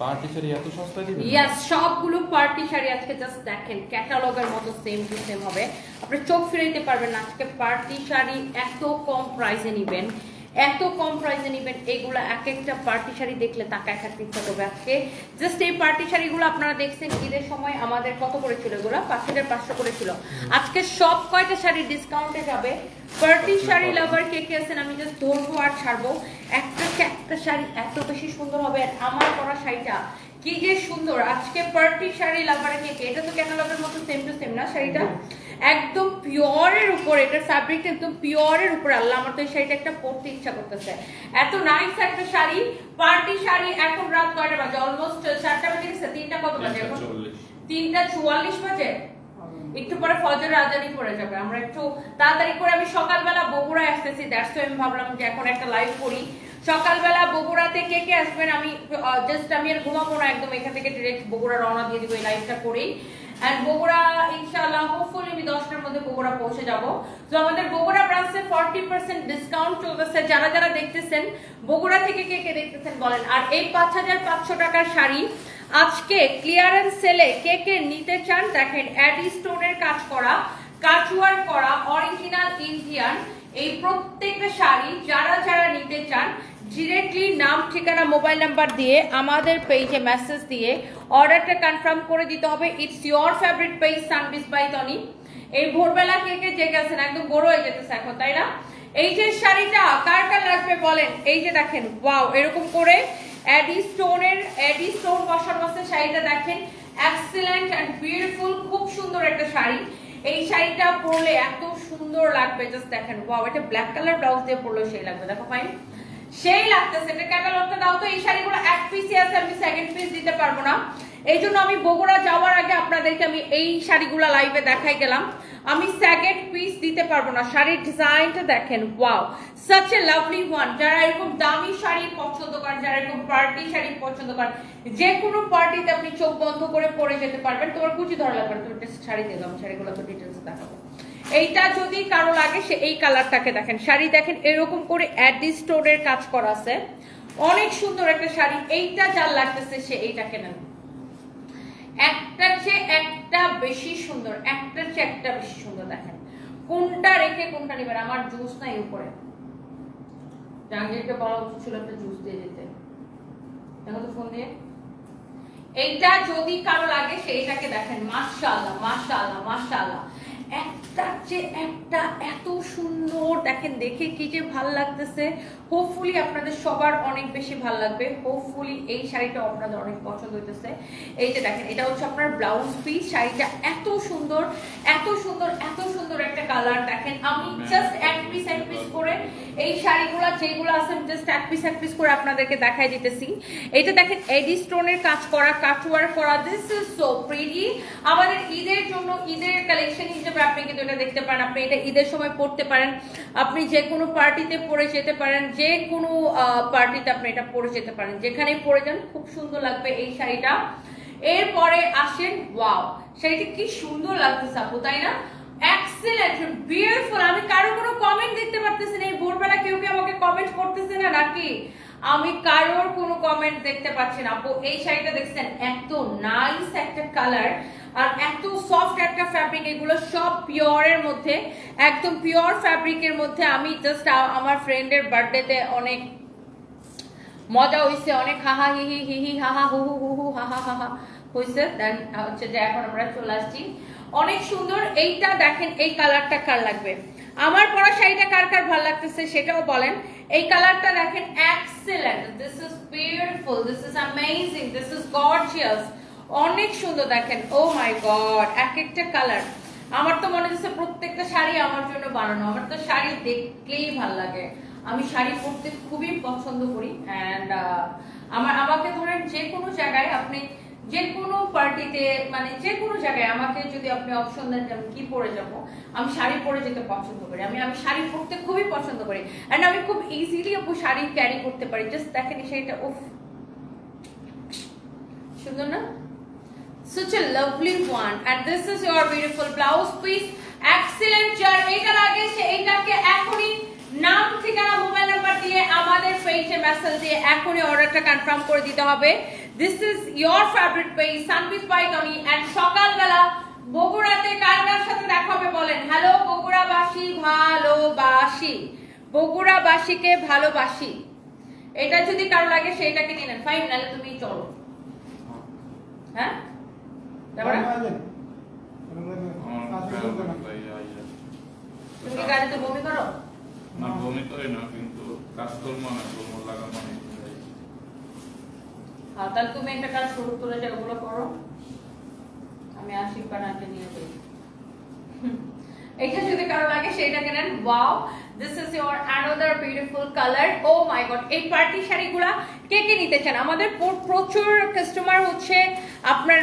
Party sari এত সস্তায় দিবেন? ইয়েস, সবগুলো পার্টি শাড়ি আজকে জাস্ট দেখেন ক্যাটালগের মতো সেম টু সেম হবে, আপনি চোখ ফিরাইতে পারবেন না। আজকে পার্টি শাড়ি এত কম প্রাইসে নিবেন, এত কম প্রাইসে নিবেন, এগুলো এক একটা পার্টি শাড়ি দেখলে তাকায় থাকতে ইচ্ছা করবে। আজকে জাস্ট এই পার্টি শাড়িগুলো আপনারা দেখছেন ঈদের সময় আমাদের কত করে ছিল, এগুলো 5500 করে ছিল। আজকে সব কয়টা শাড়ি ডিসকাউন্টে যাবে। পার্টি শাড়ি লাভার কে কে আছেন আমি জাস্ট ধরবো আর ছাড়বো। একটা শাড়ি এত বেশি সুন্দর হবে, আর আমার পরা শাড়িটা কি যে সুন্দর। আজকে পার্টি শাড়ি লাভার কে কে, এটা তো ক্যাটালগের মতো সেম টু সেম না শাড়িটা, একদম পিওরের উপর, এটা ফ্যাব্রিক একদম পিওরের উপর। আল্লাহ, আমার তো এই শাড়িটা একটা পরতে ইচ্ছা করতেছে, এত নাইস একটা শাড়ি। পার্টি শাড়ি এখন রাত কয়টা বাজে? অলমোস্ট 4টা বেজে গেছে। 3টা কত বাজে এখন? 3:44 বাজে। একটু পরে ফজর আজানি পড়ে যাবে, আমরা একটু তাড়াতাড়ি করে, আমি সকালবেলা বগুড়ায় আসতেছি, দ্যাটস ওয়াই আমি ভাবলাম যে এখন একটা লাইভ করি। সকালবেলা বগুড়াতে কে কে আসবেন, আমি জাস্ট আমি আর ঘুমাবো না, একদম এখান থেকে ডিরেক্ট বগুড়া রওনা দিয়ে দিব এই লাইভটা করেই। এন্ড বগুড়া ইনশাআল্লাহ হোপফুলি আমি 10টার মধ্যে বগুড়া পৌঁছে যাব। তো আমাদের বগুড়া ব্রাঞ্চে 40% ডিসকাউন্ট চলতেছে। যারা যারা দেখতেছেন বগুড়া থেকে কে কে দেখতেছেন বলেন। আর এই 5500 টাকার শাড়ি আজকে ক্লিয়ারেন্স সেলে কে কে নিতে চান দেখেন, অ্যাডি স্টোনের কাজ করা, কাচওয়ার করা, অরিজিনাল ইন্ডিয়ান এই প্রত্যেকটা শাড়ি যারা যারা নিতে চান ডিরেক্টলি নাম ঠিকানা মোবাইল নাম্বার দিয়ে আমাদের পেজে মেসেজ দিয়ে অর্ডারটা কনফার্ম করে দিতে হবে। ইটস ইয়োর ফেভারিট পেজ সানবিজ বাই তনি। এই ভোরবেলা কে কে জেগে আছেন, একদম বড় হয়ে যেতেছে এখন, তাই না? এই যে শাড়িটা কার কার লাগবে বলেন। এই যে দেখেন, ওয়াও, এরকম করে অ্যাডি স্টোন বসানো আছে শাড়িটা, দেখেন এক্সেলেন্ট এন্ড বিউটিফুল, খুব সুন্দর একটা শাড়ি। এই শাড়িটা পরলে এত সুন্দর লাগবে, জাস্ট দেখেন, ওয়াও, এটা ব্ল্যাক কালার ব্লাউজ দিয়ে পরলে সেই লাগবে, দেখো ফাইন সেই লাগতেছে। এটা ক্যাটালগটা দাও তো। এই শাড়িগুলো এক পিসই আছে, আমি সেকেন্ড পিস দিতে পারবো না, এই জন্য আমি বগুড়া যাওয়ার আগে আপনাদেরকে আমি এই শাড়িগুলো লাইভে দেখাই গেলাম, আমি সেকেন্ড পিস দিতে পারবো না। শাড়ির ডিজাইনটা দেখেন, wow, such a lovely one. যারা এরকম দামি শাড়ি পছন্দ করেন, যারা এরকম পার্টি শাড়ি পছন্দ করেন, যে কোনো পার্টিতে আপনি চোখ বন্ধ করে পরে যেতে পারবেন। তোমার কুচি ধরা লাগবে, তোমার শাড়ি দিলাম, শাড়িগুলো তো ডিটেলসে দেখাবো। এইটা যদি কারো লাগে সে এই কালারটাকে দেখেন, শাড়ি দেখেন এরকম করে অ্যাডি স্টোনের কাজ করা আছে, অনেক সুন্দর একটা শাড়ি। এইটা যার লাগতেছে সে এইটাকে নেন, একটার চেয়ে একটা বেশি সুন্দর, একটার চেয়ে একটা বেশি সুন্দর। দেখেন কোনটা রেখে কোনটা নেবেন। আমার জুস নাই উপরে, জাহাঙ্গীরকে বলা উচিত ছিল একটা জুস দিয়ে দিতে, দেখো তো ফোন দিয়ে। এইটা যদি কারো লাগে সেইটাকে দেখেন, মাশাআল্লাহ মাশাআল্লাহ মাশাআল্লাহ, একটার চেয়ে একটা এত সুন্দর। দেখেন দেখে কি যে ভাল লাগতেছে। হোপফুলি আপনাদের সবার অনেক বেশি ভাল লাগবে, হোপফুলি এই শাড়িটা আপনাদের অনেক পছন্দ হইতেছে। এই যে দেখেন, এটা হচ্ছে আপনার ব্লাউজ পিস। শাড়িটা এত সুন্দর এত সুন্দর এত সুন্দর একটা কালার। দেখেন আমি জাস্ট এক পিস করে এই শাড়িগুলো যেগুলো আছে জাস্ট এক পিস করে আপনাদেরকে দেখাই দিতেছি। এইটা দেখেন এডি স্টোনের কাজ করা, কাটওয়ার্ক করা, দিস ইজ সো প্রিটি। আমাদের ঈদের জন্য ঈদের কালেকশন হিসেবে আপনি কিন্তু এটা দেখতে পারেন, আপনি এটা ঈদের সময় পরতে পারেন, আপনি যে কোনো পার্টিতে পরে যেতে পারেন, যে কোনো পার্টিতে আপনি এটা পরে যেতে পারেন, যেখানেই পরে যান খুব সুন্দর লাগবে এই শাড়িটা। এরপরে আসেন, ওয়াও, শাড়িটা কি সুন্দর লাগতেছে আপু, তাই না? Excellent beautiful. আমি কারো কোনো কমেন্ট দেখতে পারতেছি না, এই ভোরবেলা কেউ কি আমাকে কমেন্ট করতেছে না নাকি? আমি কারোর কোনো কমেন্ট দেখতে পাচ্ছি না। আপু এই শাড়িটা দেখছেন, এত নাইস একটা কালার আর এত সফট একটা ফ্যাব্রিক, এগুলো সব পিওরের মধ্যে, একদম পিওর ফ্যাব্রিকের মধ্যে। আমি জাস্ট আমার ফ্রেন্ডের বার্থডেতে অনেক মজা হইছে, অনেক হাহা হিহি হিহি হাহা হু হু হু হু হাহা হাহা হইছে। দেন হচ্ছে যে এখন আমরা চলে আসছি, অনেক সুন্দর। এইটা দেখেন, এই কালারটা কার লাগবে? আমার পরা শাড়িটা কার কার ভালো লাগতেছে সেটাও বলেন। এই কালারটা দেখেন, excellent, this is beautiful, this is amazing, this is gorgeous, অনেক সুন্দর। দেখেন, ও মাই গড, এক একটা কালার। আমার তো মনে হচ্ছে প্রত্যেকটা শাড়ি আমার জন্য বানানো। আমার তো শাড়ি দেখলেই ভালো লাগে, আমি শাড়ি পরতে খুবই পছন্দ করি। অ্যান্ড আমাকে ধরেন যে কোনো জায়গায় আপনি, যে কোনো পার্টিতে, মানে যে কোনো জায়গায় আমাকে যদি আপনি অপশন দেন যে আমি কি পরে যাবো, আমি শাড়ি পরে যেতে পছন্দ করি। আমি শাড়ি পরতে খুবই পছন্দ করি, অ্যান্ড আমি খুব ইজিলি আপু শাড়ি ক্যারি করতে পারি। জাস্ট দেখেন এই শাড়িটা, উফ সুন্দর না? Such a lovely one, and this is your beautiful blouse piece. Excellent. যার এইটা লাগে সে এইটাকে এখনই নাম ঠিকানা মোবাইল নাম্বার দিয়ে আমাদের পেজে মেসেজ দিয়ে এখনই অর্ডারটা কনফার্ম করে দিতে হবে। This is your favourite page সানপিস বাই টনি এন্ড সকালবেলা বগুড়াতে কার কার সাথে দেখা হবে বলেন। হ্যালো বগুড়াবাসী, ভালোবাসি বগুড়াবাসীকে, ভালোবাসি। এটা যদি কারো লাগে সেটাকে নিয়ে নেন, ফাইন, নাহলে তুমি চলো। হ্যাঁ তুমি গাড়িতে বমি করো না? বমি করে না, কিন্তু কাজকর্ম না, বমি লাগা মানে। হ্যাঁ, তাহলে তুমি একটা কাজ শুরু করে যাও, ওগুলো করো, আমি আশিক বানাকে নিয়ে যাই। এটা যদি কারো লাগে সেটাকে নেন। Wow, this is your another beautiful colour. Oh my god, এই পার্টি শাড়িগুলা কে কে নিতে চান? আমাদের প্রচুর কাস্টমার হচ্ছে আপনার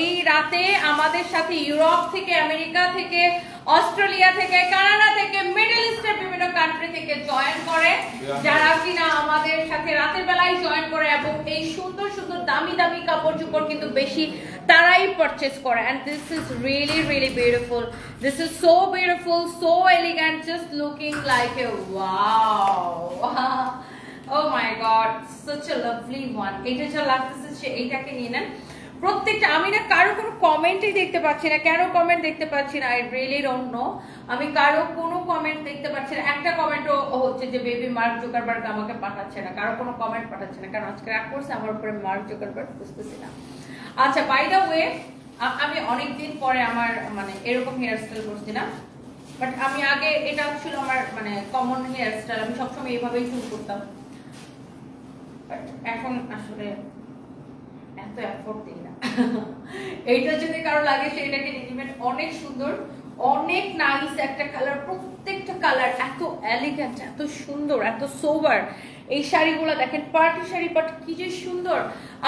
এই রাতে আমাদের সাথে ইউরোপ থেকে, আমেরিকা থেকে, অস্ট্রেলিয়া থেকে, কানাডা থেকে, মিডল ইস্টের বিভিন্ন কান্ট্রি থেকে জয়েন করে, যারা কিনা আমাদের সাথে রাতের বেলায় জয়েন করে এবং এই সুন্দর সুন্দর দামি দামি কাপড় চোপড় কিন্তু বেশি তারাই পারচেজ করে। And this is really really beautiful, this is so beautiful, so elegant, just looking like a wow. Oh my god, such a lovely one। এটা যা লাগতেছে এইটাকে নিয়ে নেন প্রত্যেকটা। আমি না কারো কোনো কমেন্টই দেখতে পাচ্ছি না, কেন কমেন্ট দেখতে পাচ্ছি না, আই রিয়েলি ডোন্ট নো। আমি কারো কোনো কমেন্ট দেখতে পাচ্ছি না। একটা কমেন্টও হচ্ছে যে বেবি মার্ক জুকারবার্গ আমাকে পাঠাচ্ছে না, কারো কোনো কমেন্ট পাঠাচ্ছে না, কারণ আজকে রাগ করছে আমার উপরে মার্ক জুকারবার্গ, বুঝতেছি না। আচ্ছা, বাই দ্য ওয়ে, আমি অনেকদিন পরে আমার মানে এরকম হেয়ার স্টাইল করছি না, বাট আমি আগে এটা ছিল আমার মানে কমন হেয়ার স্টাইল, আমি সবসময় এইভাবেই চুল করতাম, বাট এখন আসলে এত এফোর্ট দিই না। এইটা যদি কারো লাগে সেটাকে নিয়ে নেবেন, অনেক সুন্দর, অনেক নাইস একটা কালার, প্রত্যেকটা কালার এত এলিগেন্ট, এত সুন্দর, এত সোবার। এই শাড়িগুলো দেখেন, পার্টি শাড়ি, বাট কি যে সুন্দর।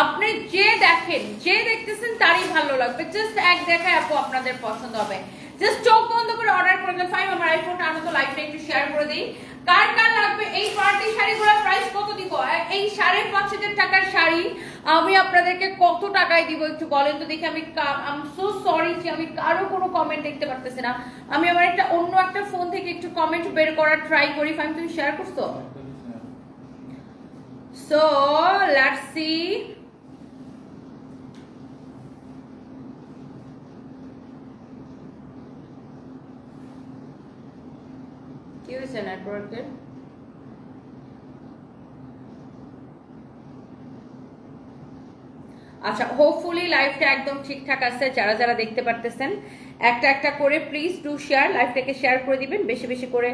আপনি যে দেখেন, যে দেখতেছেন তারই ভালো লাগবে, জাস্ট এক দেখায় আপু আপনাদের পছন্দ হবে। জাস্ট চোখ বন্ধ করে অর্ডার করে দেন। ফাইন, আমার আইফোনটা আনো তো, লাইভটা একটু শেয়ার করে দিই। কার কার লাগবে এই পার্টি শাড়িগুলোর প্রাইস কত দিব? এই 5,500 টাকার শাড়ি আমি আপনাদেরকে কত টাকায় দিব একটু বলেন তো দেখি। আমি সো সরি যে আমি কারো কোনো কমেন্ট দেখতে পারতেছি না। আমি আমার একটা অন্য একটা ফোন থেকে একটু কমেন্ট বের করার ট্রাই করি। ফাইন, তুমি শেয়ার করছো? So let's see. কি হয়েছে নেটওয়ার্কের? আচ্ছা, হোপফুলি লাইভটা একদম ঠিকঠাক আছে। যারা যারা দেখতে পারতেছেন একটা একটা করে প্লিজ ডু শেয়ার, লাইভটাকে শেয়ার করে দিবেন, বেশি বেশি করে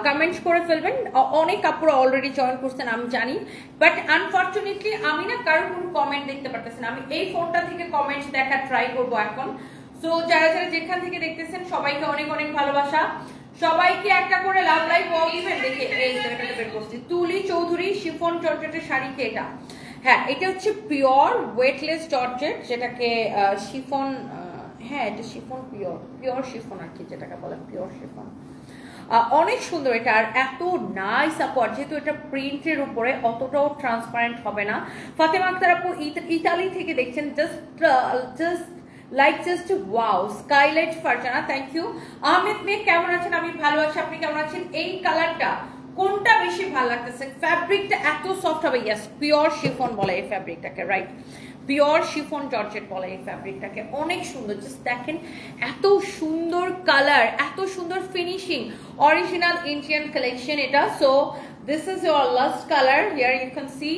কমেন্ট করে ফেলবেন। অনেক কাপড় অলরেডি জয়েন করছেন আমি জানি, বাট আনফরচুনেটলি আমি না কারো কোনো কমেন্ট দেখতে পারতেছি না। আমি এই ফোনটা থেকে কমেন্ট দেখার ট্রাই করবো এখন। সো যারা যারা যেখান থেকে দেখতেছেন সবাইকে অনেক অনেক ভালোবাসা, সবাইকে একটা করে লাভ লাইভ বল দিবেন। দেখে এই জায়গাটা বের করছি, তুলি চৌধুরী শিফন জর্জেটের শাড়ি কি এটা? হ্যাঁ, এটা হচ্ছে পিওর ওয়েটলেস জর্জেট, যেটাকে শিফন, হ্যাঁ এটা শিফন, পিওর শিফন আর কি, যেটাকে বলে পিওর শিফন। অনেক সুন্দর এটা, আর এত নাইস আপু। আর যেহেতু এটা প্রিন্টের উপরে অতটাও ট্রান্সপারেন্ট হবে না। ফাতেমা আক্তার আপু ইতালি থেকে দেখছেন, just wow. Skylight Farzana, thank you. Ahmed মেয়ে কেমন আছেন? আমি ভালো আছি, আপনি কেমন আছেন? এই কালারটা কোনটা বেশি ভালো লাগতেছে? ফ্যাব্রিকটা এত সফট হবে। ইয়েস, পিওর শিফন বলে এই ফ্যাব্রিকটাকে, রাইট, পিওর শিফন জর্জেট বলে এই ফ্যাব্রিকটাকে। অনেক সুন্দর, জাস্ট দেখেন এত সুন্দর কালার, এত সুন্দর ফিনিশিং, অরিজিনাল ইন্ডিয়ান কালেকশন এটা। So this is your last colour, here you can see,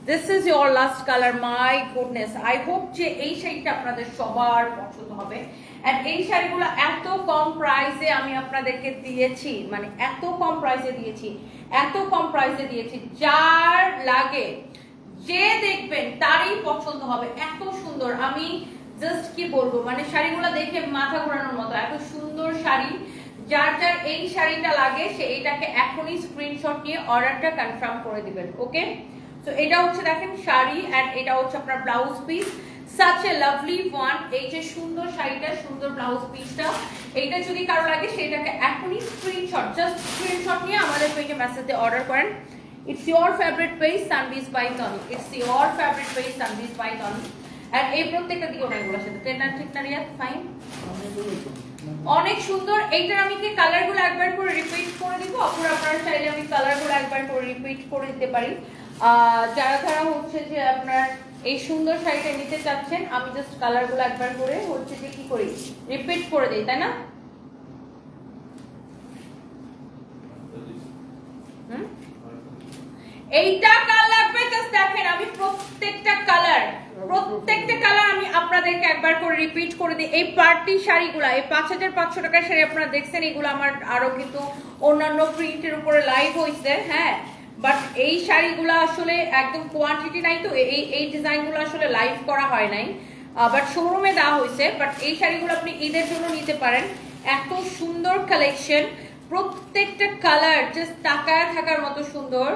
this is your last colour. My goodness, I hope যে এই শাড়িটা আপনাদের সবার পছন্দ হবে। আর এই শাড়িগুলো এত কম প্রাইসে আমি আপনাদেরকে দিয়েছি, মানে এত কম প্রাইসে দিয়েছি, এত কম প্রাইসে দিয়েছি, যার লাগে যে দেখবেন তারই পছন্দ হবে। এত সুন্দর, আমি জাস্ট কি বলবো, মানে শাড়িগুলো দেখে মাথা ঘোরানোর মতো, এত সুন্দর শাড়ি। যার যার এই শাড়িটা লাগে সে এটাকে এখনই স্ক্রিনশট নিয়ে অর্ডারটা কনফার্ম করে দিবেন, ওকে? তো এটা হচ্ছে দেখেন শাড়ি, এন্ড এটা হচ্ছে আপনার blouse piece, such a lovely one। এই যে সুন্দর শাড়িটা, সুন্দর ব্লাউজ পিসটা, এইটা যদি কারো লাগে সেটাকে এখনই স্ক্রিনশট, জাস্ট স্ক্রিনশট নিয়ে আমাদের পেজে মেসেজ দিয়ে অর্ডার করেন। It's your favorite page, Sunbees by Tony. It's your favorite page, Sunbees by Tony. আর এই প্রত্যেকটা দিকে ওনাগুলোর সাথে তেনা ঠিক না রিয়া? ফাইন, অনেক সুন্দর। এইটার আমি কি কালারগুলো একবার করে রিপিট করে দিব? আপুরা আপনারা চাইলে আমি কালারগুলো একবার করে রিপিট করে দিতে পারি। যারা যারা হচ্ছে যে আপনার এই সুন্দর শাড়িটা নিতে চাচ্ছেন, আমি জাস্ট কালারগুলো একবার করে হচ্ছে যে কি করি রিপিট করে দেই, তাই না? এইটা কালার লাগবে, জাস্ট দেখেন আমি প্রত্যেকটা কালার আমি আপনাদেরকে একবার করে রিপিট করে দিই। এই পার্টি শাড়িগুলো, এই 5500 টাকার শাড়ি আপনারা দেখছেন, এগুলো আমার আরো কিন্তু অন্যান্য প্রিন্টের উপরে লাইভ হয়েছে, হ্যাঁ, বাট এই শাড়িগুলো আসলে একদম কোয়ান্টিটি নাই, তো এই ডিজাইনগুলো আসলে লাইভ করা হয় নাই, বাট শোরুমে দেওয়া হয়েছে। বাট এই শাড়িগুলো আপনি ঈদের জন্য নিতে পারেন, এত সুন্দর কালেকশন, প্রত্যেকটা কালার জাস্ট তাকায় থাকার মতো সুন্দর।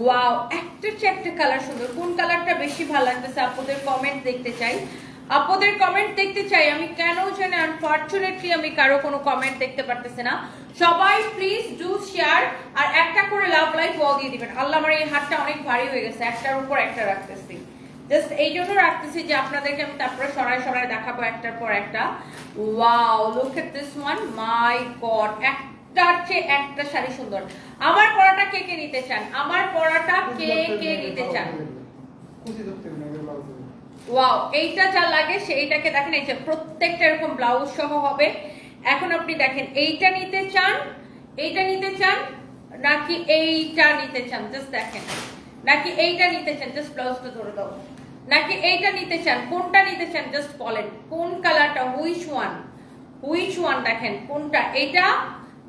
ওয়াও, একটা চেয়ে একটা কালার সুন্দর। কোন কালারটা বেশি ভালো লাগতেছে আপনাদের কমেন্ট দেখতে চাই, আপনাদের কমেন্ট দেখতে চাই। আমি কেন জানি আনফরচুনেটলি আমি কারো কোনো কমেন্ট দেখতে পারতেছি না। সবাই প্লিজ ডু শেয়ার আর একটা করে লাভ লাইক ওয়াও দিয়ে দিবেন। আল্লাহ, আমার এই হাতটা অনেক ভারী হয়ে গেছে, একটার উপর একটা রাখতেছি, জাস্ট এই জন্য রাখতেছি যে আপনাদেরকে আমি তারপরে সরায় সরায় দেখাবো একটার পর একটা। Wow, look at this one, my god, একটার চেয়ে একটা শাড়ি সুন্দর। আমার পরাটা কে কে নিতে চান? আমার পরাটা কে কে নিতে চান? ওয়াও, এইটা যা লাগে সেইটাকে দেখেন, এই যে প্রত্যেকটা এরকম ব্লাউজ সহ হবে। এখন আপনি দেখেন এইটা নিতে চান, এইটা নিতে চান নাকি এইটা নিতে চান, জাস্ট দেখেন, নাকি এইটা নিতে চান, জাস্ট ব্লাউজটা ধরে দাও, নাকি এইটা নিতে চান, কোনটা নিতে চান জাস্ট বলেন, কোন কালারটা, হুইচ ওয়ান, দেখেন কোনটা, এইটা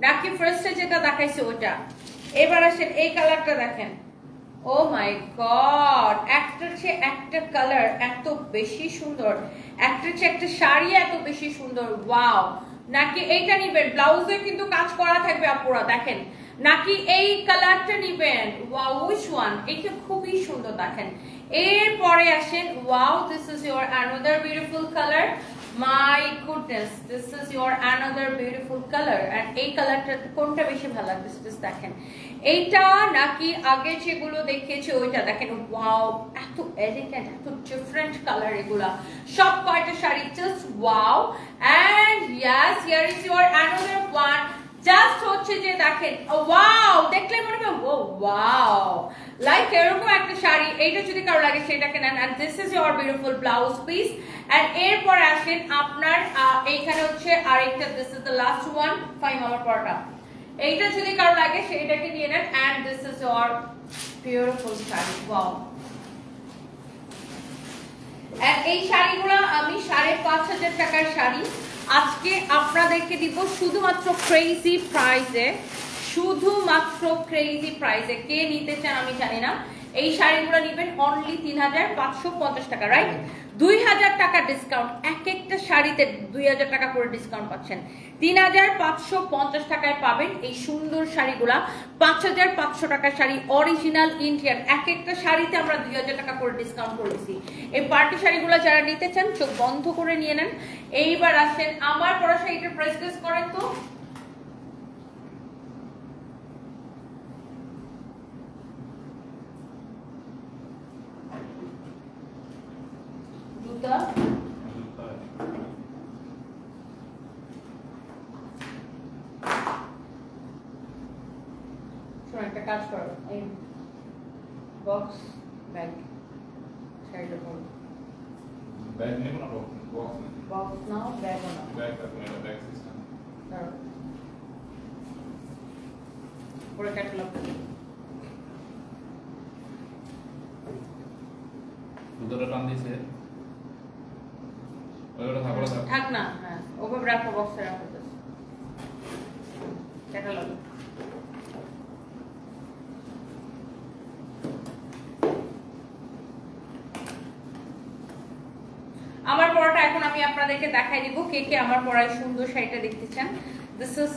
নাকি ফার্স্টে যেটা দেখাইছে ওটা। এবার আসেন এই কালারটা দেখেন, ও মাই গড, একটার চেয়ে একটা কালার এত বেশি সুন্দর, একটার চেয়ে একটা শাড়ি এত বেশি সুন্দর। ওয়াও, নাকি এইটা নিবেন, ব্লাউজে কিন্তু কাজ করা থাকবে আপুরা, দেখেন, নাকি এই কালারটা নিবেন, ওয়াও, হুইচ ওয়ান, এটা খুবই সুন্দর, দেখেন। এরপরে আসেন, wow, this is your another beautiful colour, my goodness, this is your another beautiful colour. আর এই কালারটা কোনটা বেশি ভালো লাগছে জাস্ট দেখেন, এইটা নাকি আগে যেগুলো দেখিয়েছে ওইটা, দেখেন, ওয়াও, এত এলিগেন্ট, এত ডিফারেন্ট কালার এগুলা, সব কয়টা শাড়ি just wow. And yes, here is your another one, just হচ্ছে যে দেখেন, ওয়াও, দেখলে মনে হবে ও ওয়াও, লাইক এরকম একটা শাড়ি, এইটা যদি কারো লাগে সেটাকে নেন। And this is your beautiful blouse piece. And এরপর আসেন আপনার এইখানে হচ্ছে আরেকটা, this is the last one, fine আমার পরটা, এইটা যদি কারো লাগে সেইটাকে নিয়ে নেন। And this is your beautiful sari, wow. And এই শাড়িগুলো আমি 5500 টাকার শাড়ি আজকে আপনাদেরকে দিব শুধুমাত্র ক্রেজি প্রাইসে, শুধুমাত্র ক্রেজি প্রাইসে। কে নিতে চান আমি জানি না, এই শাড়িগুলো নেবেন অনলি 3550 টাকা, রাইট? 2000 টাকা ডিসকাউন্ট, এক একটা শাড়িতে 2000 টাকা করে ডিসকাউন্ট পাচ্ছেন। 3550 টাকায় পাবেন এই সুন্দর শাড়িগুলা। 5500 টাকার শাড়ি, অরিজিনাল ইন্ডিয়ান, এক একটা শাড়িতে আমরা 2000 টাকা করে ডিসকাউন্ট করেছি। এই পার্টি শাড়িগুলো যারা নিতে চান চোখ বন্ধ করে নিয়ে নেন। এইবার আসেন আমার পরা শাড়িটার প্রাইস গেস করেন তো। একটা কাজ করো, এই বক্স ব্যাগ শাড়িটা পরো, ব্যাগ নেব না, বক্স নাও, ব্যাগ নাও, ব্যাগ আপনার ব্যাগ সিস্টেম দাও পরে ক্যাটালগ দুটোটা টান দিয়েছে, ওইটা থাকলো থাক না, হ্যাঁ ওভাবে রাখো, বক্সে রাখো, ক্যাটালগ। আমার পরাটা এখন আমি আপনাদেরকে দেখাই দিব কে কে আমার পরায় সুন্দর শাড়িটা দেখতে চান। This is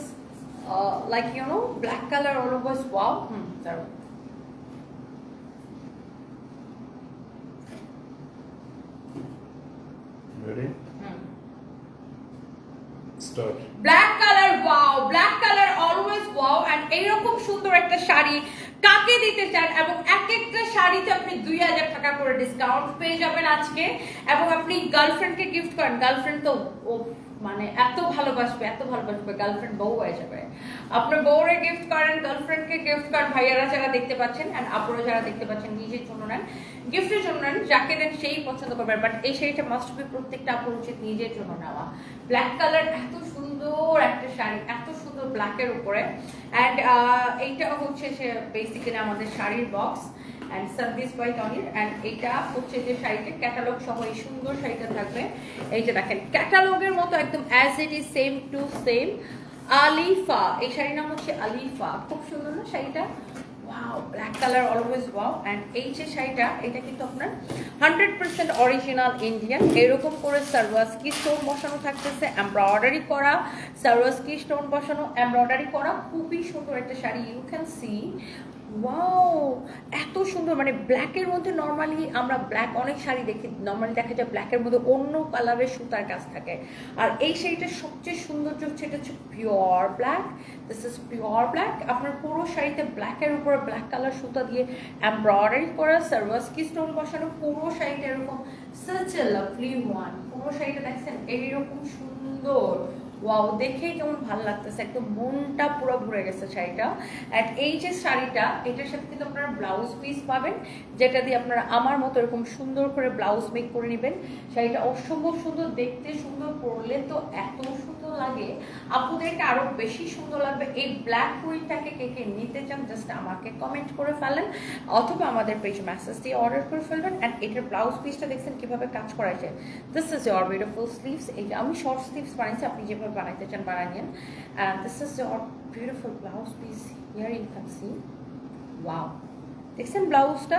like you know black colour all over, wow. দাঁড়াও, ready, start. Black colour, wow, black colour always wow. And এইরকম সুন্দর একটা শাড়ি কাকে দিতে চান, এবং এক একটা শাড়িতে আপনি 2000 টাকা করে ডিসকাউন্ট পেয়ে যাবেন আজকে। এবং আপনি গার্লফ্রেন্ডকে গিফট করেন, গার্লফ্রেন্ড তো ও মানে এত ভালোবাসবে, এত ভালোবাসবে, গার্লফ্রেন্ড বউ হয়ে যাবে। আপনার বউরে গিফট করেন, গার্লফ্রেন্ডকে গিফট করেন, ভাইয়ারা যারা দেখতে পাচ্ছেন এন্ড আপুরা যারা দেখতে পাচ্ছেন নিজের জন্য নেন। গিফটের জন্য নেন, যাকে দেন সেই পছন্দ করবেন, বাট এই শাড়িটা মাস্ট বি প্রত্যেকটা আপুর উচিত নিজের জন্য নেওয়া। ব্ল্যাক কালার, এত সুন্দর একটা শাড়ি, এত সুন্দর ব্ল্যাকের উপরে। অ্যান্ড এইটা হচ্ছে সে বেসিক্যালি আমাদের শাড়ির বক্স অ্যান্ড সার্ভিস বাই তনির। অ্যান্ড এইটা হচ্ছে যে শাড়িটা ক্যাটালগ সহ এই সুন্দর শাড়িটা থাকবে। এই যে দেখেন ক্যাটালগের মতো একদম as it is same to same. Alifa, এই শাড়ির নাম হচ্ছে আলিফা। খুব সুন্দর না শাড়িটা? Wow, black colour always wow. And এই যে শাড়িটা, এটা কিন্তু আপনার 100% অরিজিনাল ইন্ডিয়ান। এরকম করে সার্ভাসকি স্টোন বসানো থাকতেছে, এমব্রয়ডারি করা, সার্ভাসকি স্টোন বসানো, এমব্রয়ডারি করা। খুবই সুন্দর একটা sari, you can see. Wow, এত সুন্দর। মানে ব্ল্যাকের মধ্যে নর্মালি আমরা ব্ল্যাক অনেক শাড়ি দেখি, নর্মালি দেখা যায় ব্ল্যাকের মধ্যে অন্য কালারের সুতার কাজ থাকে। আর এই শাড়িটার সবচেয়ে সৌন্দর্য হচ্ছে এটা হচ্ছে pure black. This is pure black. আপনার পুরো শাড়িতে ব্ল্যাকের উপরে ব্ল্যাক কালার সুতা দিয়ে এমব্রয়ডারি করা, সার্ভাসকি স্টোন বসানো। পুরো শাড়িটা এরকম সাচ এ লাভলি ওয়ান। পুরো শাড়িটা দেখছেন এইরকম সুন্দর। ওয়াও, দেখেই কেমন ভালো লাগতেছে, একদম মনটা পুরো ভরে গেছে শাড়িটা। অ্যান্ড এই যে শাড়িটা, এটার সাথে কিন্তু আপনারা ব্লাউজ পিস পাবেন, যেটা দিয়ে আপনারা আমার মতো এরকম সুন্দর করে ব্লাউজ মেক করে নেবেন। শাড়িটা অসম্ভব সুন্দর দেখতে, সুন্দর পরলে তো এত সুন্দর লাগে, আপুদেরকে আরো বেশি সুন্দর লাগবে। এই ব্ল্যাক প্রিন্টটাকে কে কে নিতে চান জাস্ট আমাকে কমেন্ট করে ফেলেন, অথবা আমাদের পেজে মেসেজ দিয়ে অর্ডার করে ফেলবেন। অ্যান্ড এটার ব্লাউজ পিসটা দেখছেন কিভাবে কাজ করা আছে। This is your beautiful sleeves. এই আমি শর্ট স্লিভস বানাইছি, আপনি যেভাবে বানাইতে চান বানিয়ে নিন। And this is your beautiful blouse piece. Here you can see. Wow, দেখছেন ব্লাউজটা?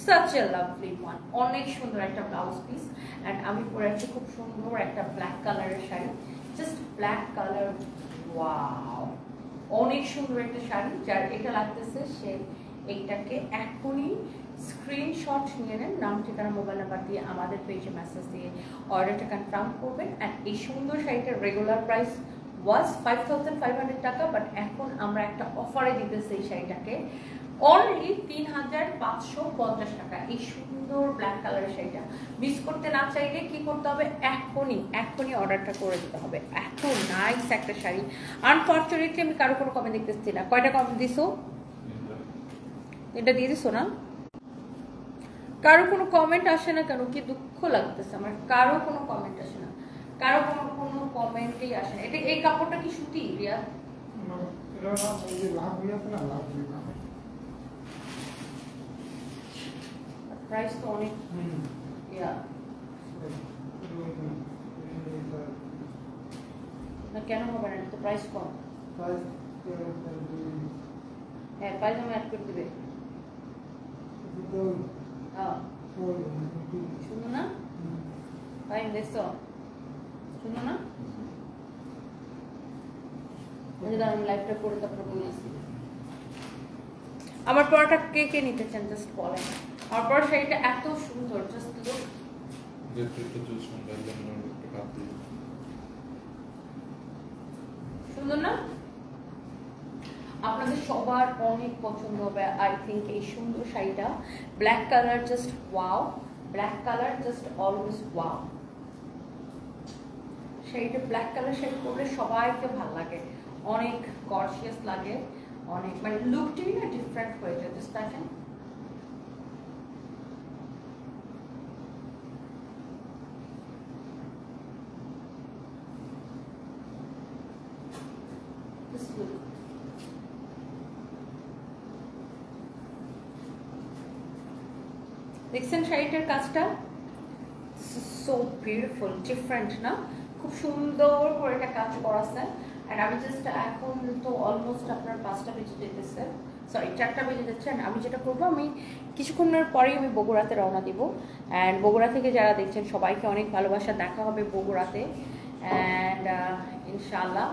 such a lovely one, অনেক সুন্দর একটা ব্লাউজ পিস। অ্যান্ড আমি পরে আছি খুব সুন্দর একটা ব্ল্যাক কালারের sari, just black colour. Wow, অনেক সুন্দর একটা শাড়ি। যার এটা লাগতেছে সে এইটাকে এখনই স্ক্রিনশট নিয়ে নেন, নাম ঠিকানা মোবাইল নাম্বার দিয়ে আমাদের পেজে মেসেজ দিয়ে অর্ডারটা কনফার্ম করবেন। অ্যান্ড এই সুন্দর শাড়িটার রেগুলার প্রাইস ওয়াজ 5500 টাকা, বাট এখন আমরা একটা অফারে দিতেছি এই শাড়িটাকে অনলি 3550 টাকা। এই সুন্দর ব্ল্যাক কালারের শাড়িটা মিস করতে না চাইলে কি করতে হবে? এখনই অর্ডারটা করে দিতে হবে। এত নাইস একটা শাড়ি। আনফর্চুনেটলি আমি কারো কোনো কমেন্ট দেখতেছি না। কয়টা কমেন্ট দিছো? এটা দিয়ে দিছো না? কারো কোনো কমেন্ট আসে না কেন? কি দুঃখ লাগতেছে আমার, কারো কোনো কমেন্ট আসে না, কারো কোনো কমেন্টই আসে না। এটা এই কাপড়টা কি সুতি রিয়া? প্রাইস তো অনেক। না কেন হবে না, তো প্রাইস কম। হ্যাঁ, পায়জামা অ্যাড করে দিবে। শুনো না টাইম দেখছো? শুনো না? আমি লাইভটা করে তারপরে বলেছি। আমার পরটা কে কে নিতে চান জাস্ট বলেন। আমার পর শাড়িটা এত সুন্দর, জাস্ট লুক। সুন্দর না? আপনাদের সবার অনেক পছন্দ হবে আই থিঙ্ক এই সুন্দর শাড়িটা। Black colour, just wow. Black colour just always wow. শাড়িটা ব্ল্যাক কালার শাড়ি পরলে সবাইকে ভালো লাগে, অনেক গর্জিয়াস লাগে, অনেক মানে লুকটাই না ডিফারেন্ট হয়ে যায়। জাস্ট দেখেন দেখছেন শাড়িটার কাজটা? সো বিউটিফুল, ডিফারেন্ট না? খুব সুন্দর করে একটা কাজ করা আছে। আর আমি জাস্ট এখন তো অলমোস্ট আপনার 5টা বেজে যেতেছে, সরি 4টা বেজে যাচ্ছে। আমি যেটা করবো, আমি কিছুক্ষণের পরেই আমি বগুড়াতে রওনা দিব। অ্যান্ড বগুড়া থেকে যারা দেখছেন সবাইকে অনেক ভালোবাসা, দেখা হবে বগুড়াতে। অ্যান্ড ইনশাআল্লাহ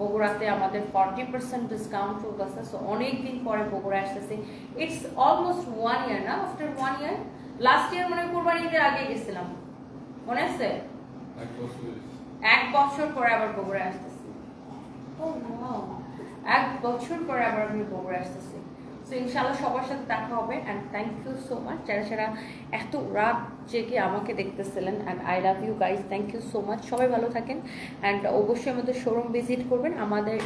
বগুড়াতে আমাদের 40% ডিসকাউন্ট চলতেছে। সো অনেক দিন পরে বগুড়া আসতেছে। ইটস অলমোস্ট 1 ইয়ার না? আফটার 1 ইয়ার। লাস্ট ইয়ার মনে কোরবানি ঈদের আগে গেছিলাম, মনে আছে? 1 বছর পরে আবার বগুড়া আসতেছি। ও ওয়াও, 1 বছর পরে আবার আমি বগুড়া আসতেছি। সো ইনশাআল্লাহ সবার সাথে দেখা হবে। And thank you so much যারা যারা এত রাত জেগে আমাকে দেখতেছিলেন। And I love you guys, thank you so much. সবাই ভালো থাকেন। অ্যান্ড অবশ্যই আমাদের শোরুম ভিজিট করবেন। আমাদের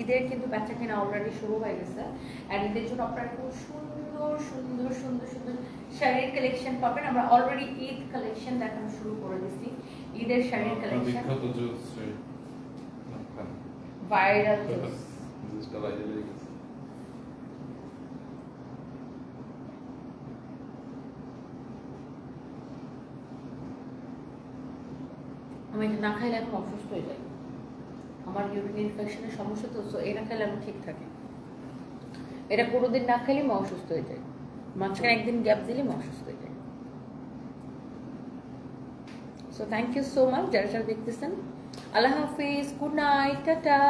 ঈদের কিন্তু বেচা কেনা অলরেডি শুরু হয়ে গেছে। অ্যান্ড ঈদের জন্য আপনারা খুব সুন্দর সুন্দর সুন্দর সুন্দর শাড়ির কালেকশন পাবেন। আমরা অলরেডি ঈদ কালেকশন দেখানো শুরু করে দিয়েছি। ঈদের শাড়ির কালেকশন বিখ্যাত জুস ভাইরাল জুস জুসটা ভাইরাল হয়ে গেছে। আমি এটা না খাইলে এখন অসুস্থ হয়ে যাই। আমার ইউরিন ইনফেকশনের সমস্যা তো, সো এটা খেলে আমি ঠিক থাকি। এটা কোনোদিন না খেলে আমি অসুস্থ হয়ে যাই, মাঝখানে একদিন গ্যাপ দিলে আমি অসুস্থ হয়ে যাই। So thank you so much যারা যারা দেখতেছেন। আল্লাহ হাফিজ, গুড নাইট, টাটা।